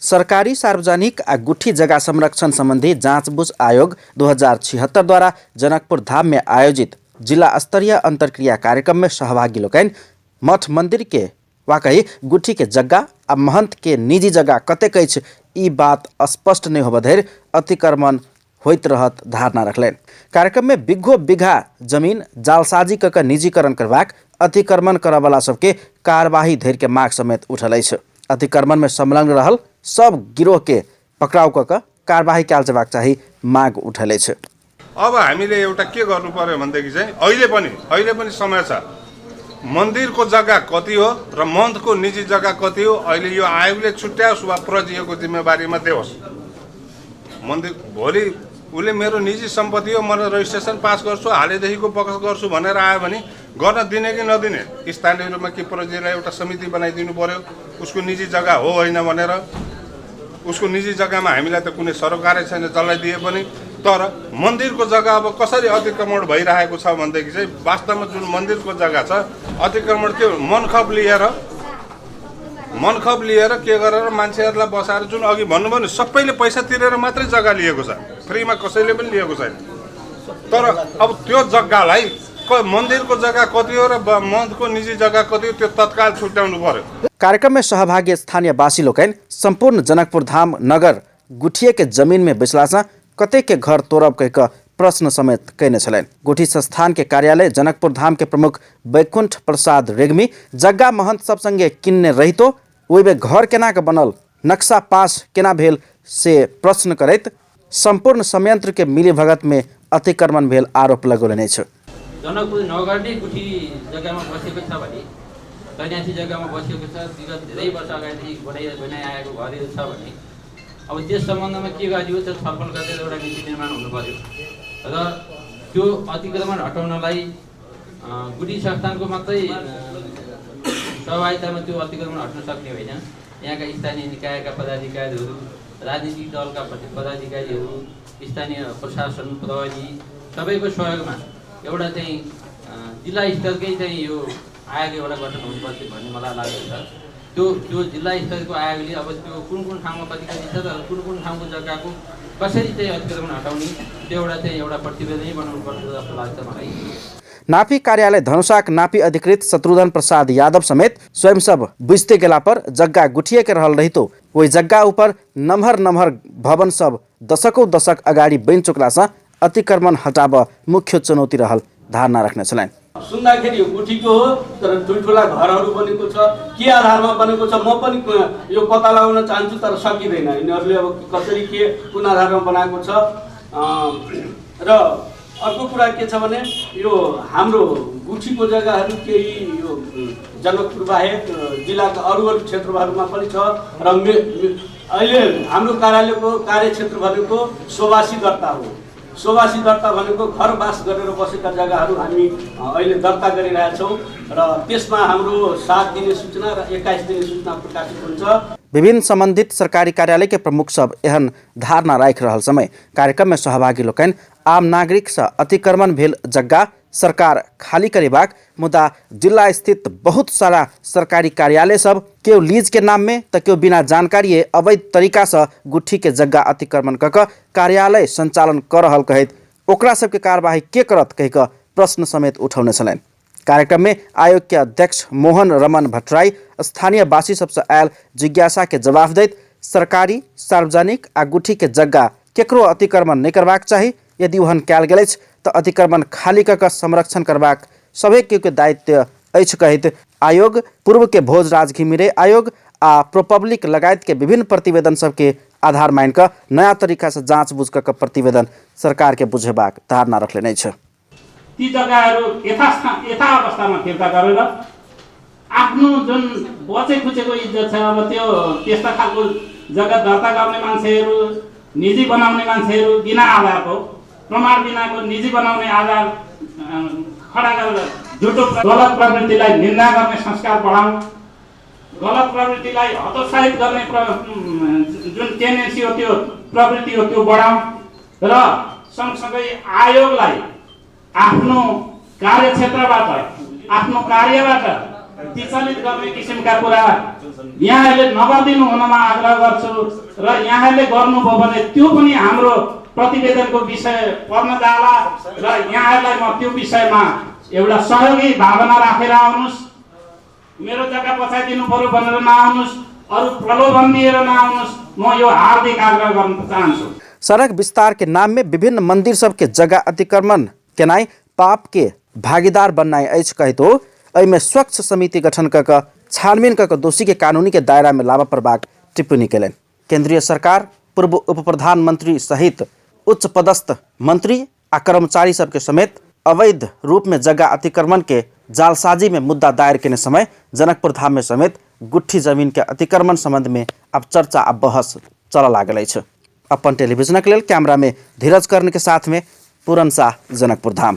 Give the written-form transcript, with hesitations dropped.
सरकारी सार्वजनिक आ गुठी जगह संरक्षण संबंधी जाँचबुझ आयोग 2076 द्वारा जनकपुर धाम में आयोजित जिला स्तरीय अंतरक्रिया कार्यक्रम में सहभागी लोकैन मठ मंदिर के वाकई गुठी के जगह आ महंत के निजी जगह कतेक अछि ई बात स्पष्ट नहीं होबा धरि अतिक्रमण होइत रहत धारणा रखलेन। कार्यक्रम में बिघो बिघा जमीन जालसाजी कऽ निजीकरण करबाक अतिक्रमण करयवला सबके कार्यवाही धरि के माग समेत उठल अछि। अतिक्रमण में संलग्न रहल सब गिरोह के पक्राउ कऽ कार्यवाही कयल जेबाक चाही माग उठल अछि। अब हामीले एउटा के गर्नु पर्यो भन्देखि चाहिँ अहिले पनि समय छ। मन्दिरको जग्गा कति हो र महन्तको निजी जग्गा कति हो अहिले यो आयोगले छुट्याओस् वा प्रजीको जिम्मेवारीमा देओस्। मन्दिर भोलि उसले मेरो निजी सम्पत्ति हो म रजिस्ट्रेसन पास गर्छु हालेदेखिको बकस गर्छु भनेर आयो भने गर्न दिने कि नदिने स्थानीय रूपमा के प्रजीलाई एउटा समिति बनाइदिनु पर्यो उसको निजी जग्गा हो होइन भनेर। उसको निजी जग्गामा हामीलाई त कुनै सरकारै छैन जसलाई दिए पनि। तर मन्दिरको जग्गा अब कसरी अतिक्रमण भइरहेको छ भनेदेखि चाहिँ वास्तवमा जुन मन्दिरको जग्गा छ अतिक्रमण के मनखब लिएर के गरेर मान्छेहरूलाई बसाएर जुन अघि भन्नुभयो नि सबैले पैसा तिरेर मात्रै जग्गा लिएको छ, फ्रीमा कसैले पनि लिएको छैन। तर अब त्यो जग्गालाई मन्दिरको जग्गा कति हो र महन्तको निजी जग्गा कति हो त्यो तत्काल छुट्याउनु पर्यो। कार्यक्रम में सहभागी स्थानीय वासी लोकैन संपूर्ण जनकपुर धाम नगर गुठिए के जमीन में बैसला से कतेक के घर तोड़ब कह प्रश्न समेत कैने छलैन। गुठी संस्थान के कार्यालय जनकपुर धाम के प्रमुख वैकुंठ प्रसाद रेग्मी जग्गा महंत सब संगे किन्ने रहितो ओइबे घर केना के बनल नक्शा पास केना भेल से प्रश्न करैत संपूर्ण संयंत्र के मिली भगत में अतिक्रमण भेल आरोप लगौलने छ। जनकपुर नगरले गुठी जग्गामा बसेको छ भने सन्यासी जग्गामा बसेको छ विगत धेरै वर्ष अगाडिदेखि बनाइ आएको घरहरू छ भने अब त्यस सम्बन्धमा के गरियो त छलफल गरेर एउटा नीति निर्माण हुनु पर्यो र त्यो अतिक्रमण हटाउनलाई गुठी संस्थानको मात्रै सहभागितामा त्यो अतिक्रमण हट्न सक्ने होइन। यहाँका स्थानीय निकायका पदाधिकारीहरू, राजनीतिक दलका पदाधिकारीहरू, स्थानीय प्रशासन प्रहरी सबैको सहयोगमा एउटा चाहिँ जिल्ला स्तरकै चाहिँ यो आयोग एउटा गठन हुनुपर्छ भन्ने मलाई लागेको छ। त्यो जिल्ला स्तरको आयोगले अब त्यो कुन ठाउँमा कति छ र कुन ठाउँको जग्गाको कसरी चाहिँ अतिक्रमण हटाउने त्यो एउटा प्रतिवेदन बनाउनु पर्छ जस्तो लाग्छ मलाई। नापी कार्यालय धनुषाक नापी अधिकृत शत्रुघ्न प्रसाद यादव समेत स्वयं सब बुझते गेला पर जग्गा गुठिए के रहल रहितो वही जग्गा ऊपर नम्हर भवन सब दशक अगाडि बन चुकला से अतिक्रमण हटाब मुख्य चुनौती रहल धारणा रख्ने छलैन। सुन्दाखेरि यो गुठीको हो तर ठुल्ठुला घरहरू बनेको छ, के आधारमा बनेको छ म पनि यो पत्ता लगाउन चाहन्छु तर सकिँदैन। यिनीहरूले अब कसरी के कुन आधारमा बनाएको छ। र अर्को कुरा के छ भने यो हाम्रो गुठीको जग्गाहरू केही यो जनकपुर बाहेक जिल्लाका अरू क्षेत्रहरूमा पनि छ र अहिले हाम्रो कार्यालयको कार्यक्षेत्र भनेको सोवासी दर्ता हो। सोवासी दर्ता भनेको घर बास गरेर बसेका जग्गाहरू हामी अहिले दर्ता गरिरहेका छौँ र त्यसमा हाम्रो 7 दिने सूचना र 21 दिने सूचना प्रकाशित हुन्छ। विभिन्न संबंधित सरकारी कार्यालय के प्रमुख सब एहन धारणा राख रहल समय कार्यक्रम में सहभागी लोकैन आम नागरिक से अतिक्रमण भेल जग्गा सरकार खाली करेबाक मुद्दा जिला स्थित बहुत सारा सरकारी कार्यालय सब केओ लीज के नाम में तो केओ बिना जानकारी अवैध तरीका से गुठी के जग्गा अतिक्रमण कऽ कार्यालय संचालन कर रहल कहैत ओकरा सबके कार्यवाही के करत कह प्रश्न समेत उठौने छलैन। कार्यक्रम में आयोग के अध्यक्ष मोहन रमन भट्टराई स्थानीय वासी सबसे आयल जिज्ञासा के जवाब दैत सरकारी सार्वजनिक आ गुठी के जग्गा केकरो अतिक्रमण नहीं करबाक चाही, यदि ओहन कयल गेल अछि तऽ अतिक्रमण खाली कऽ संरक्षण करबाक सभे के दायित्व अछि कहैत आयोग पूर्व के भोजराज घिमिरे आयोग आ प्रोपब्लिक लगायत के विभिन्न प्रतिवेदन सबके आधार मान कऽ नया तरीका से जाँचबुझ कऽ प्रतिवेदन सरकार के बुझेबाक धारणा रखले छ। ती जग्गाहरू यथा अवस्थामा फिर्ता गरेर आफ्नो जुन बचे खुचेको इज्जत छ अब त्यो त्यस्ता खालको जग्गा दर्ता गर्ने मान्छेहरू, निजी बनाउने मान्छेहरू बिना आधारको प्रमाण बिनाको निजी बनाउने आधार खडा गरेर झुटो गलत प्रवृत्तिलाई निन्दा गर्ने संस्कार बढाउँ, गलत प्रवृत्तिलाई हतोत्साहित गर्ने जुन टेन्डेन्सी हो त्यो प्रवृत्ति हो त्यो बढाउँ र सँगसँगै आयोगलाई आफ्नो कार्यक्षेत्रबाट आफ्नो कार्यबाट विचलित गर्ने किसिमका कुरा यहाँहरूले नगरिदिनु हुनमा आग्रह गर्छु र यहाँहरूले गर्नुभयो भने त्यो पनि हाम्रो प्रतिवेदनको विषय पर्न जाला र यहाँहरूलाई म त्यो विषयमा एउटा सहयोगी भावना राखेर आउनुहोस्। मेरो जग्गा बचाइदिनु पर्यो भनेर नआउनुहोस्, अरू प्रलोभन दिएर नआउनुहोस्। म यो हार्दिक आग्रह गर्न चाहन्छु। सड़क विस्तार के नाम में विभिन्न मंदिर सब के जगह अतिक्रमण केनाई पाप के भागीदार बननाई अछि कही तो एहिमे स्वच्छ समिति गठन कऽ छानबीन कऽ दोषी के कानूनी के दायरा में लाबऽ परबाक टिप्पणी केलनि। केंद्रीय सरकार पूर्व उप प्रधानमंत्री सहित उच्च पदस्थ मंत्री आ कर्मचारी सबके समेत अवैध रूप में जगह अतिक्रमण के जालसाजी में मुद्दा दायर केने समय जनकपुर धाम में समेत गुट्ठी जमीन के अतिक्रमण संबंध में अब चर्चा आ बहस चल लागल अछि। अपन टेलीविजन के लेल कैमरा में धीरज कर्ण के साथ में पूरन शाह, जनकपुर धाम।